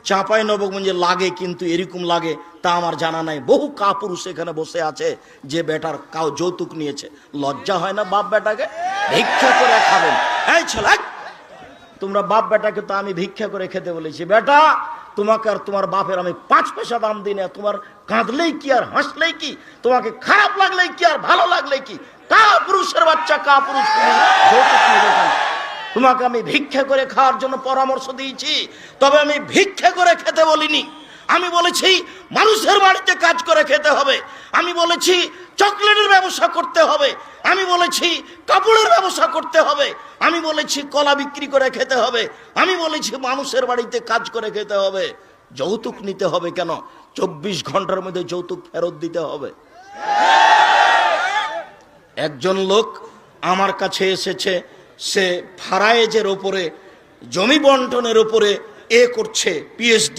চাঁপাই নবাবগঞ্জে লাগে, কিন্তু এরকম লাগে তা আমার জানা নাই। বহু কাপুরুষ এখানে বসে আছে যে বেটার কাউ যৌতুক নিয়েছে। লজ্জা হয় না বাপ বেটাকে? ভিক্ষা করে খাবেন। এই ছেলে, তোমরা বাপ বেটাকে তো আমি ভিক্ষা করে খেতে বলেছি। বেটা, তোমাকে আর তোমার বাপের আমি 5 পয়সা দাম দিই না। তোমার কাঁদলেই কি আর হাসলেই কি, তোমাকে খারাপ লাগলেই কি আর ভালো লাগলেই কি, কাপুরুষের বাচ্চা কাপুরুষ, তুমি যৌতুক নিবে কেন? তোমাকে আমি ভিক্ষা করে খাওয়ার জন্য পরামর্শ দিয়েছি, তবে আমি ভিক্ষা করে খেতে বলিনি। আমি বলেছি মানুষের বাড়িতে কাজ করে খেতে হবে। আমি বলেছি চকলেটের ব্যবসা করতে হবে। আমি বলেছি কাপড়ের ব্যবসা করতে হবে। আমি বলেছি কলা বিক্রি করে খেতে হবে। আমি বলেছি মানুষের বাড়িতে কাজ করে খেতে হবে। যৌতুক নিতে হবে কেন? 24 ঘন্টার মধ্যে যৌতুক ফেরত দিতে হবে। একজন লোক আমার কাছে এসেছে, সে ফারায়েজের ওপরে, জমি বন্টনের ওপরে করছে, পিএইচডি